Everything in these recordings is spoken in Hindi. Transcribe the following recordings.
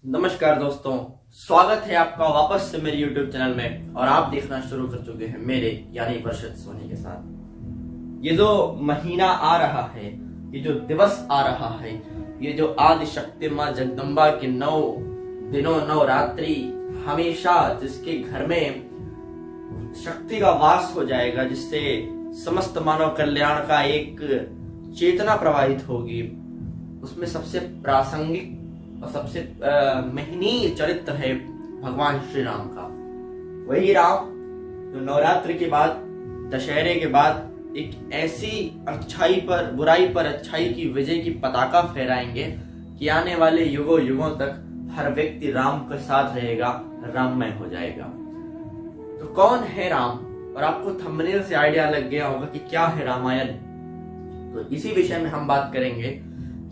नमस्कार दोस्तों, स्वागत है आपका वापस से मेरे YouTube चैनल में। और आप देखना शुरू कर चुके हैं मेरे यानी वर्षित सोनी के साथ। ये जो महीना आ रहा है, ये जो दिवस आ रहा है, ये जो आदि शक्ति माँ जगदम्बा के 9 दिनों नवरात्रि, हमेशा जिसके घर में शक्ति का वास हो जाएगा, जिससे समस्त मानव कल्याण का एक चेतना प्रवाहित होगी, उसमें सबसे प्रासंगिक और सबसे महनीय चरित्र है भगवान श्री राम का। वही राम जो नवरात्र के बाद, दशहरे के बाद एक ऐसी अच्छाई पर, बुराई पर अच्छाई की विजय की पताका फहराएंगे कि आने वाले युगों युगों तक हर व्यक्ति राम के साथ रहेगा, राममय हो जाएगा। तो कौन है राम? और आपको थंबनेल से आइडिया लग गया होगा कि क्या है रामायण। तो इसी विषय में हम बात करेंगे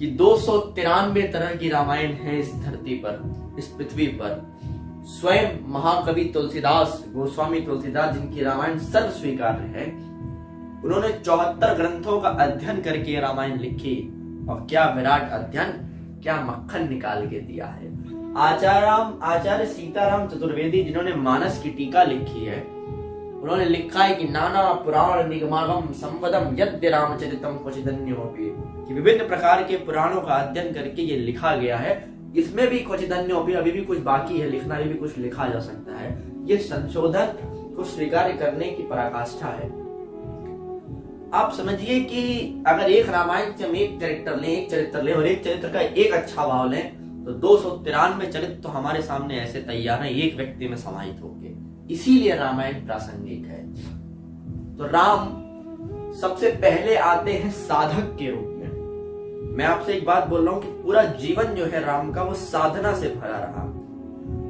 कि 293 तरह की रामायण है इस धरती पर, इस पृथ्वी पर। स्वयं महाकवि तुलसीदास, गोस्वामी तुलसीदास, जिनकी रामायण सर्व स्वीकार्य है, उन्होंने 74 ग्रंथों का अध्ययन करके रामायण लिखी। और क्या विराट अध्ययन, क्या मक्खन निकाल के दिया है। आचार्य सीताराम चतुर्वेदी, जिन्होंने मानस की टीका लिखी है, उन्होंने लिखा है कि नाना पुराण निगमागम संवदम यद्य रामचरितम क्वचिदन्योपि, कि विभिन्न प्रकार के पुराणों का अध्ययन करके ये लिखा गया है। इसमें भी क्वचिदन्योपि, अभी भी कुछ बाकी है लिखना, अभी भी कुछ लिखा जा सकता है। ये संशोधन को स्वीकार करने की पराकाष्ठा है। आप समझिए कि अगर एक रामायण से हम एक चरित्र लें और एक चरित्र का एक अच्छा भाव लें, तो 293 चरित्र तो हमारे सामने ऐसे तैयार हैं, एक व्यक्ति में समाहित होंगे। इसीलिए रामायण प्रासंगिक है। तो राम सबसे पहले आते हैं साधक के रूप में। मैं आपसे एक बात बोल रहा हूं कि पूरा जीवन जो है राम का, वो साधना से भरा रहा।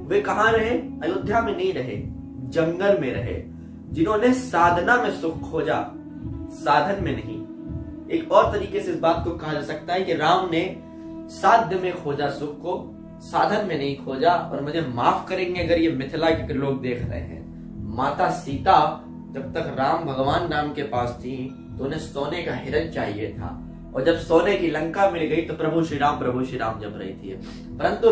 वे कहां रहे? अयोध्या में नहीं रहे, जंगल में रहे। जिन्होंने साधना में सुख खोजा, साधन में नहीं। एक और तरीके से इस बात को कहा जा सकता है कि राम ने साध्य में खोजा सुख को, साधन में नहीं खोजा। और मुझे माफ करेंगे अगर ये मिथिला के लोग देख रहे हैं, माता सीता जब तक राम, भगवान राम के पास थी, तो उन्हें सोने का हिरन चाहिए था। और जब सोने की लंका मिल गई तो प्रभु श्री राम जप रही थी। परंतु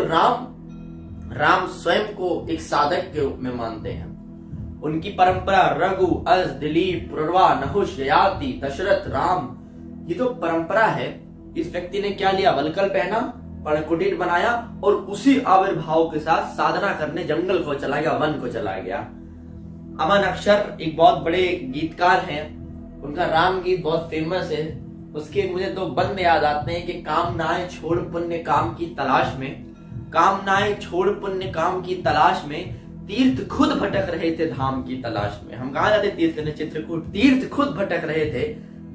राम स्वयं को एक साधक के रूप में मानते हैं। उनकी परंपरा रघु, अज, दिलीप, पुरवा, नहुष, ययाति, दशरथ, राम, ये तो परंपरा है। इस व्यक्ति ने क्या लिया? वलकल पहना, कुटीर बनाया और उसी आविर्भाव के साथ साधना करने जंगल को चला गया, वन को चला गया। अमन अक्षर एक बहुत बड़े गीतकार हैं, उनका राम गीत बहुत फेमस है। उसके मुझे तो बंद याद आते हैं कि कामनाएं छोड़ पुण्य काम की तलाश में, कामनाएं छोड़ पुण्य काम की तलाश में, तीर्थ खुद भटक रहे थे धाम की तलाश में। हम कहा जाते तीर्थ करने, चित्रकूट, तीर्थ खुद भटक रहे थे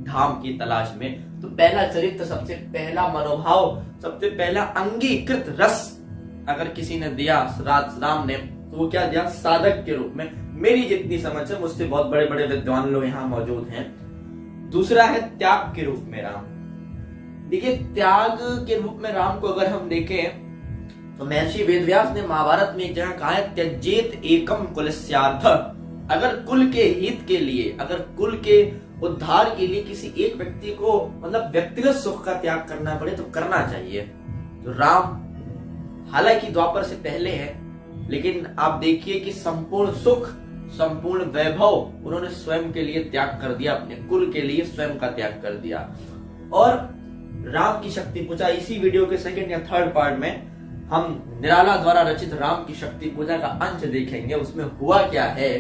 धाम की तलाश में। तो पहला चरित्र, सबसे पहला मनोभाव, सबसे पहला अंगीकृत रस अगर किसी ने दिया राम ने, तो वो क्या दिया? साधक के रूप में। मेरी जितनी समझ है, मुझसे बहुत बड़े बड़े विद्वान लोग यहाँ मौजूद हैं। दूसरा है त्याग के रूप में राम। देखिए, त्याग के रूप में राम को अगर हम देखें तो महर्षि वेदव्यास ने महाभारत में एक जगह कहा है, त्यजेत एकम कुलस्यार्थ। अगर कुल के हित के लिए, अगर कुल के उद्धार के लिए किसी एक व्यक्ति को, मतलब व्यक्तिगत सुख का त्याग करना पड़े तो करना चाहिए। तो राम हालांकि द्वापर से पहले है, लेकिन आप देखिए कि संपूर्ण सुख, संपूर्ण वैभव उन्होंने स्वयं के लिए त्याग कर दिया, अपने कुल के लिए स्वयं का त्याग कर दिया। और राम की शक्ति पूजा, इसी वीडियो के सेकंड या थर्ड पार्ट में हम निराला द्वारा रचित राम की शक्ति पूजा का अंश देखेंगे। उसमें हुआ क्या है?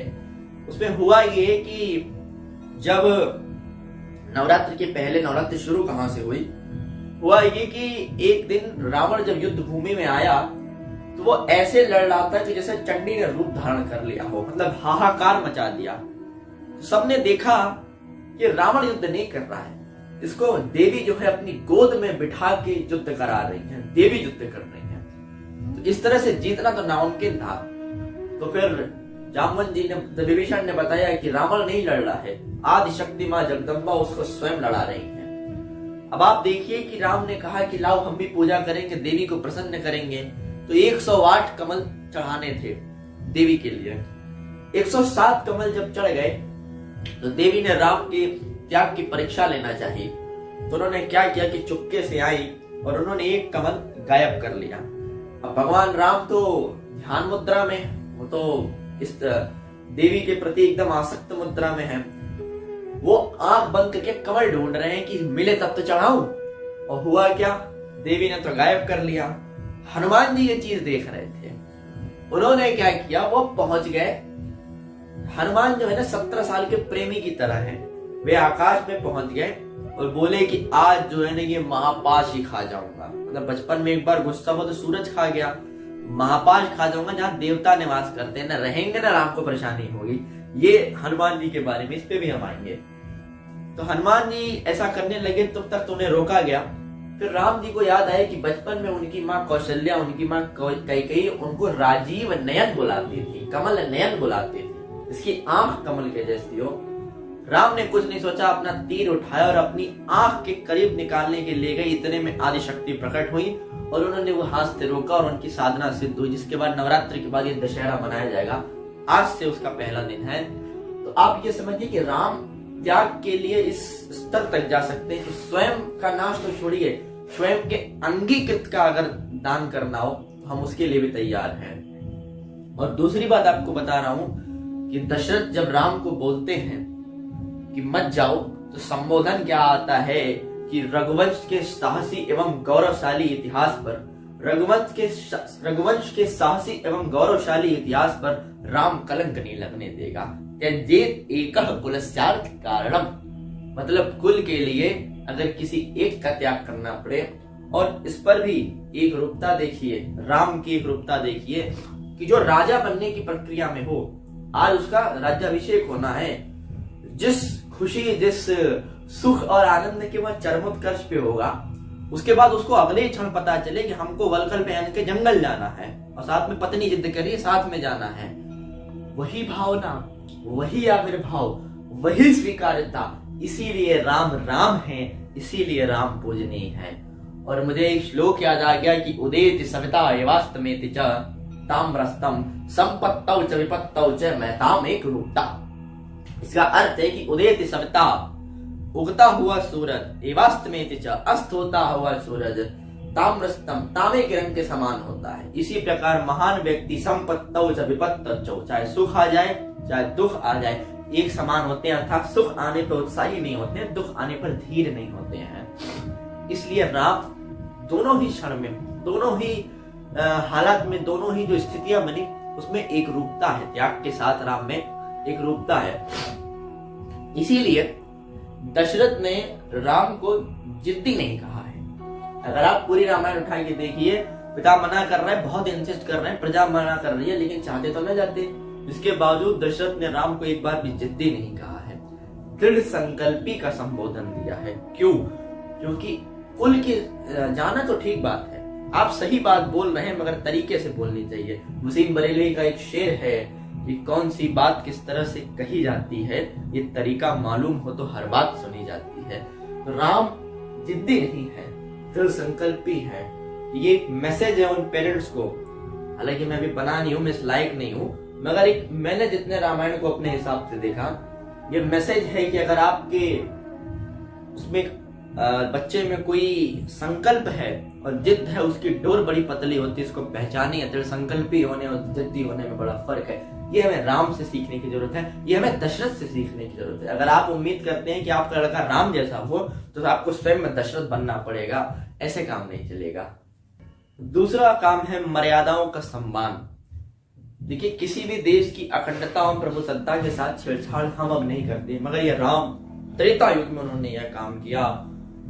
उसमें हुआ ये कि जब नवरात्र के पहले, नवरात्र शुरू कहां से हुई? हुआ ये कि एक दिन रावण जब युद्ध भूमि में आया तो वो ऐसे लड़ रहा था कि जैसे चंडी ने रूप धारण कर लिया हो, मतलब हाहाकार मचा दिया। तो सबने देखा कि रावण युद्ध नहीं कर रहा है, इसको देवी जो है अपनी गोद में बिठा के युद्ध करा रही है, देवी युद्ध कर रही है। तो इस तरह से जीतना तो नामुमकिन था। तो फिर जामवंत जी ने, विभीषण ने बताया कि रावण नहीं लड़ रहा है, आदि शक्ति माँ जगदम्बा उसको स्वयं लड़ा रही है। अब आप देखिए कि राम ने कहा कि लाओ हम भी पूजा करेंगे, देवी को प्रसन्न करेंगे। तो 108 कमल चढ़ाने थे देवी के लिए। 107 कमल जब चढ़ गए तो देवी ने राम के त्याग की परीक्षा लेना चाहिए। तो उन्होंने क्या किया कि चुपके से आई और उन्होंने एक कमल गायब कर लिया। अब भगवान राम तो ध्यान मुद्रा में है, वो तो इस देवी के प्रति एकदम आसक्त मुद्रा में है। वो आंख बंद करके कमल ढूंढ रहे हैं कि मिले तब तो चढ़ाऊं, और हुआ क्या, देवी ने तो गायब कर लिया। हनुमान जी ये चीज देख रहे थे, उन्होंने क्या किया, वो पहुंच गए। हनुमान जो है ना 17 साल के प्रेमी की तरह है, वे आकाश में पहुंच गए और बोले कि आज जो है ना ये महापाश ही खा जाऊंगा। मतलब बचपन में एक बार गुस्सा हुआ तो सूरज खा गया, महापाश खा जाऊंगा, जहां देवता निवास करते हैं, ना रहेंगे ना राम को परेशानी होगी। ये हनुमान जी के बारे में, इस पे भी हम आएंगे। तो हनुमान जी ऐसा करने लगे, तब तक तो उन्हें रोका गया। फिर राम जी को याद आया कि बचपन में उनकी माँ कौशल्या, उनकी माँ कैकेयी उनको राजीव नयन बुलाती थी, कमल नयन बुलाती थी, इसकी आंख कमल के जैसी हो। राम ने कुछ नहीं सोचा, अपना तीर उठाया और अपनी आंख के करीब निकालने के ले गए। इतने में आदि शक्ति प्रकट हुई और उन्होंने वो हाथ से रोका और उनकी साधना सिद्ध हुई, जिसके बाद नवरात्र के बाद ये दशहरा मनाया जाएगा। आज से उसका पहला दिन है। तो आप ये समझिए कि राम त्याग के लिए इस स्तर तक जा सकते हैं कि स्वयं का नाश तो छोड़िए, स्वयं के अंगीकृत का अगर दान करना हो तो हम उसके लिए भी तैयार हैं। और दूसरी बात आपको बता रहा हूं कि दशरथ जब राम को बोलते हैं कि मत जाओ, तो संबोधन क्या आता है कि रघुवंश के साहसी एवं गौरवशाली इतिहास पर, रघुवंश के साहसी एवं गौरवशाली इतिहास पर राम कलंक नहीं लगने देगा। त्यजेत एकः कुलस्यार्थ कारणम, मतलब कुल के लिए अगर किसी एक का त्याग करना पड़े। और इस पर भी एक रूपता देखिए, राम की एक रूपता देखिए कि जो राजा बनने की प्रक्रिया में हो, आज उसका राज्याभिषेक होना है, जिस खुशी, जिस सुख और आनंद के वह चरमोत्कर्ष पे होगा, उसके बाद उसको अगले क्षण पता चले कि हमको वलकल पहन के जंगल जाना है और साथ में पत्नी जिद करिए साथ में जाना है। वही भावना, वही आविर्भाव, वही स्वीकार्यता, इसीलिए राम राम है, इसीलिए राम पूजनीय है। और मुझे एक श्लोक याद आ गया कि उदेति सविता एवास्तमेति च ताम्रस्तम संपत्तौ च विपत्तौ च महताम एक रूपता। इसका अर्थ है कि उदेति सविता, उगता हुआ सूरज, एवास्तमेति च अस्त होता हुआ सूरज, ताम्रस्तम तांबे के रंग के समान होता है। इसी प्रकार महान व्यक्ति संपत्तौ च विपत्तौ, चाहे सुख आ जाए चाहे दुख आ जाए, एक समान होते हैं। अर्थात सुख आने पर उत्साही नहीं होते हैं, दुख आने पर धीर नहीं होते हैं। इसलिए राम दोनों ही क्षण में, दोनों ही हालात में, दोनों ही जो स्थितियां बनी उसमें एक रूपता है, त्याग के साथ राम में एक रूपता है। इसीलिए दशरथ ने राम को जिद्दी नहीं कहा है। अगर आप पूरी रामायण उठा के देखिए, पिता मना कर रहा है, बहुत इंसिस्ट कर रहे हैं, प्रजा मना कर रही है, लेकिन चाहते तो न जाते। इसके बावजूद दशरथ ने राम को एक बार भी जिद्दी नहीं कहा है, दृढ़ संकल्पी का संबोधन दिया है। क्यों? क्योंकि कुल की जाना तो ठीक बात है, आप सही बात बोल रहे हैं, मगर तरीके से बोलनी चाहिए। वसीम बरेलवी का एक शेर है कि कौन सी बात किस तरह से कही जाती है, ये तरीका मालूम हो तो हर बात सुनी जाती है। तो राम जिद्दी नहीं है, दृढ़ संकल्पी है। ये एक मैसेज है उन पेरेंट्स को। हालांकि मैं भी बना नहीं हूं, मैं इस लायक नहीं हूं, मगर एक मैंने जितने रामायण को अपने हिसाब से देखा, ये मैसेज है कि अगर आपके उसमें बच्चे में कोई संकल्प है और जिद है, उसकी डोर बड़ी पतली होती है, इसको पहचानिए। दृढ़ संकल्पी होने और जिद्दी होने में बड़ा फर्क है। ये हमें राम से सीखने की जरूरत है, ये हमें दशरथ से सीखने की जरूरत है। अगर आप उम्मीद करते हैं कि आपका लड़का राम जैसा हो, तो आपको स्वयं में दशरथ बनना पड़ेगा, ऐसे काम नहीं चलेगा। दूसरा काम है मर्यादाओं का सम्मान। देखिए, किसी भी देश की अखंडता और प्रभुसत्ता के साथ छेड़छाड़ हम अब नहीं करते, मगर ये राम त्रेता युग में उन्होंने यह काम किया।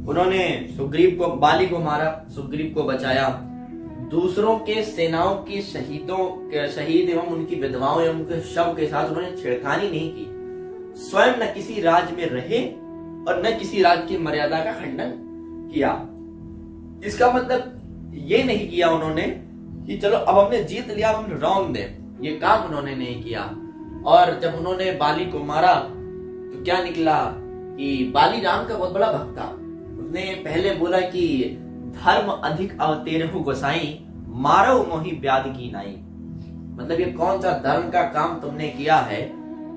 उन्होंने सुग्रीव को, बाली को मारा, सुग्रीव को बचाया। दूसरों के सेनाओं की शहीद एवं उनकी विधवाओं एवं उनके शव के साथ उन्होंने छेड़खानी नहीं की। स्वयं न किसी राज्य में रहे और न किसी राज्य की मर्यादा का खंडन किया। इसका मतलब ये नहीं किया उन्होंने कि चलो अब हमने जीत लिया, हम रौंद दें, ये काम उन्होंने नहीं किया। और जब उन्होंने बाली को मारा तो क्या निकला कि बाली राम का बहुत बड़ा भक्त था। उसने पहले बोला कि धर्म अधिक अवतेरहु गोसाई, मारो मोहि व्याध की नाई। मतलब ये कौन सा धर्म का काम तुमने किया है,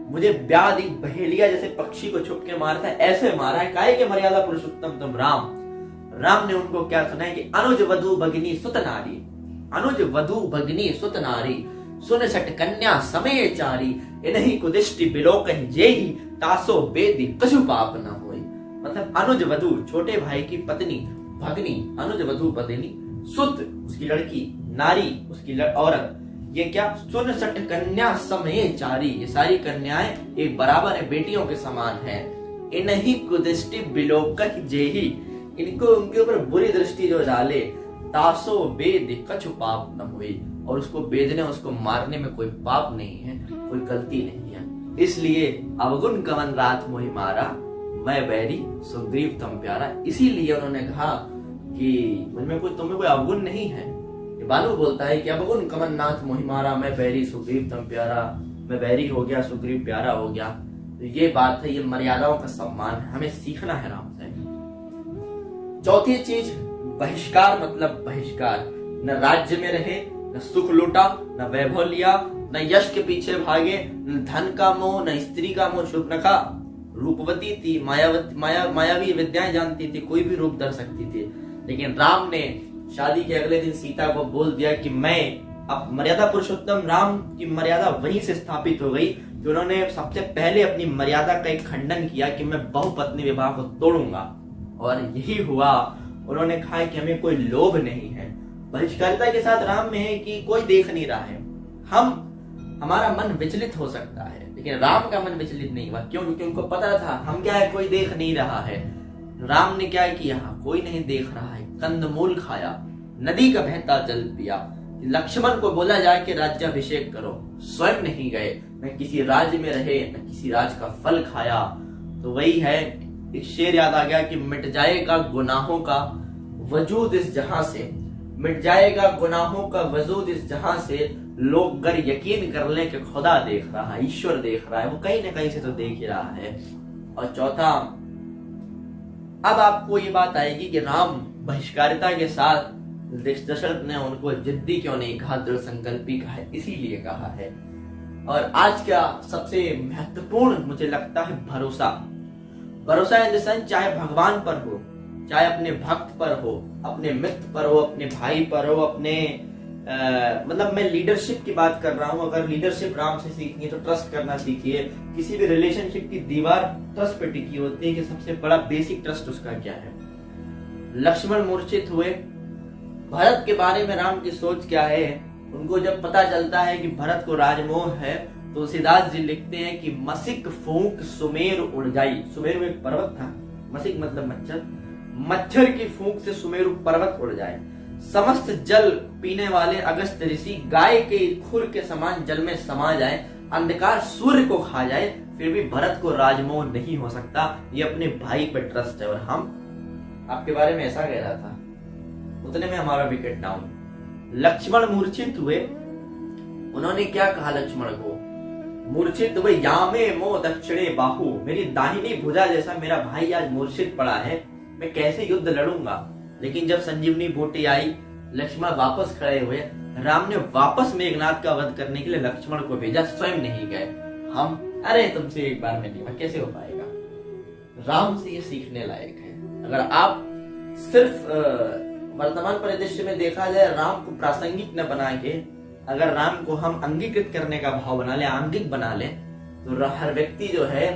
मुझे व्याध एक बहेलिया जैसे पक्षी को छुप के मारता है, ऐसे मारा है। काहे के मर्यादा पुरुषोत्तम तुम राम। राम ने उनको क्या सुना है कि अनुज वधु भगिनी सुत नारी, अनुज वधु भगनी सुत नारी, सुन सट कन्या समय चारी, इन्हीं कुदिष्टि बिलोकन जेहि, तासो बेदी कछु पाप न होई। मतलब अनुज वधु छोटे भाई की पत्नी, भगनी अनुज वधु पत्नी, सुत उसकी लड़की, नारी उसकी औरत, ये क्या, सुन सट कन्या समय चारी, ये सारी कन्याएं एक बराबर है, बेटियों के समान है। इन्हीं कुदृष्टि बिलोकन जेहि, इनको उनके ऊपर बुरी दृष्टि जो डाले, तासो बेद कछु पाप न हुई, और उसको बेदने उसको मारने में कोई पाप नहीं है, कोई गलती नहीं है। इसलिए अवगुण कवन रात मोहि मारा, मैं बैरी सुग्रीव तम प्यारा। इसीलिए उन्होंने कहा कि मुझमें कोई, तुम्हें कोई अवगुण नहीं है। बालू बोलता है कि अवगुण कवन नाथ मोहि मारा, मैं बैरी सुग्रीव तम प्यारा, मैं बैरी हो गया सुग्रीव प्यारा हो गया। तो ये बात है, ये मर्यादाओं का सम्मान है, हमें सीखना है राम से। चौथी चीज, बहिष्कार मतलब बहिष्कार, न राज्य में रहे, न सुख लूटा, न वैभव लिया, न यश के पीछे भागे, न धन का मोह, न स्त्री का मोह। शूर्पणखा रूपवती थी, मायावी विद्याएं जानती थी, कोई भी रूप धर सकती थी, लेकिन राम ने शादी के अगले दिन सीता को बोल दिया कि मैं, अब मर्यादा पुरुषोत्तम राम की मर्यादा वहीं से स्थापित हो गई कि उन्होंने सबसे पहले अपनी मर्यादा का एक खंडन किया कि मैं बहुपत्नी विवाह को तोड़ूंगा, और यही हुआ। उन्होंने कहा कि हमें कोई लोभ नहीं है। बहिष्कारिता के साथ राम में है कि कोई देख नहीं रहा है, हमारा मन विचलित हो सकता है, लेकिन राम का मन विचलित नहीं हुआ। क्यों? क्योंकि उनको पता था हम क्या है, कोई देख नहीं रहा है। राम ने क्या किया, कोई नहीं देख रहा है, कंदमूल खाया, नदी का बहता जल पिया। लक्ष्मण को बोला जाए कि राज्याभिषेक करो, स्वयं नहीं गए, न किसी राज्य में रहे, न किसी राज का फल खाया। तो वही है, एक शेर याद आ गया कि मिट जाएगा गुनाहों का वजूद इस जहां से, मिट जाएगा गुनाहों का वजूद इस जहां से, लोग गर यकीन कर लें कि खुदा देख रहा है, ईश्वर देख रहा है, वो कहीं ना कहीं से तो देख ही रहा है। और चौथा, अब आपको ये बात आएगी कि राम बहिष्कारिता के साथ दशरथ ने उनको जिद्दी क्यों नहीं कहा, दृढ़ संकल्पी कहा है, इसीलिए कहा है। और आज का सबसे महत्वपूर्ण मुझे लगता है भरोसा। भरोसा इन द सेंस, चाहे भगवान पर हो, चाहे अपने भक्त पर हो, अपने मित्र पर हो, अपने भाई पर हो, अपने मतलब मैं लीडरशिप की बात कर रहा हूं। अगर लीडरशिप राम से सीखनी है तो ट्रस्ट करना सीखिए। किसी भी रिलेशनशिप की दीवार ट्रस्ट पे टिकी होती है कि सबसे बड़ा बेसिक ट्रस्ट उसका क्या है। लक्ष्मण मूर्छित हुए, भरत के बारे में राम की सोच क्या है, उनको जब पता चलता है कि भरत को राजमोह है, तो तुलसीदास जी लिखते हैं कि मसिक फूंक सुमेर उड़ जाई। सुमेर में एक पर्वत था, मसिक मतलब मच्छर, मच्छर की फूंक से सुमेरु पर्वत उड़ जाए। समस्त जल पीने वाले अगस्त ऋषि गाय के खुर के समान जल में समा जाए, अंधकार सूर्य को खा जाए, फिर भी भरत को राजमोह नहीं हो सकता। ये अपने भाई पर ट्रस्ट है। और हम आपके बारे में ऐसा कह रहा था, उतने में हमारा विकेट डाउन। लक्ष्मण मूर्छित हुए, उन्होंने क्या कहा लक्ष्मण को, मूर्छित हुए यामे मो दक्षिणे बाहु, मेरी दाहिनी भुजा जैसा मेरा भाई आज मूर्छित पड़ा है, मैं कैसे युद्ध लड़ूंगा। लेकिन जब संजीवनी बूटी आई, लक्ष्मण वापस खड़े हुए, राम ने वापस मेघनाथ का वध करने के लिए लक्ष्मण को भेजा, स्वयं नहीं गए। हम, अरे तुमसे एक बार में नहीं, कैसे हो पाएगा। राम से ये सीखने लायक है। अगर आप सिर्फ वर्तमान परिदृश्य में देखा जाए, राम को प्रासंगिक न बना के अगर राम को हम अंगीकृत करने का भाव बना ले, आंगिक बना ले, तो हर व्यक्ति जो है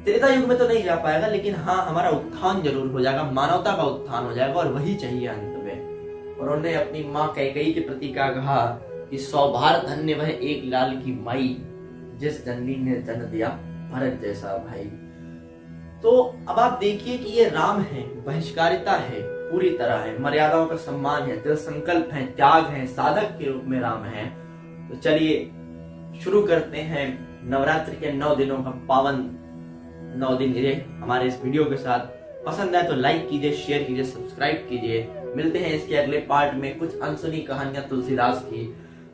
त्रेता युग में तो नहीं जा पाएगा, लेकिन हाँ हमारा उत्थान जरूर हो जाएगा, मानवता का उत्थान हो जाएगा, और वही चाहिए अंत में। और उन्होंने अपनी माँ कैकेयी के प्रति क्या कहा कि सौभार धन्य वह एक लाल की माई, जिस जननी ने जन्म दिया भरत जैसा भाई। तो अब आप देखिए कि ये राम है, बहिष्कारिता है, पूरी तरह है, मर्यादाओं का सम्मान है, दृढ़ संकल्प है, त्याग है, साधक के रूप में राम है। तो चलिए शुरू करते हैं नवरात्रि के 9 दिनों का पावन 9 दिन हमारे इस वीडियो के साथ। पसंद आए तो लाइक कीजिए, शेयर कीजिए, सब्सक्राइब कीजिए। मिलते हैं इसके अगले पार्ट में, कुछ अनसुनी कहानियां तुलसीदास की,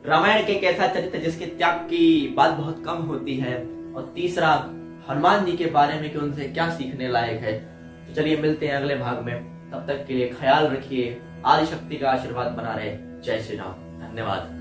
रामायण के एक ऐसा चरित्र जिसके त्याग की बात बहुत कम होती है, और तीसरा हनुमान जी के बारे में कि उनसे क्या सीखने लायक है। तो चलिए मिलते हैं अगले भाग में, तब तक के लिए ख्याल रखिए, आदि शक्ति का आशीर्वाद बना रहे। जय श्री राम, धन्यवाद।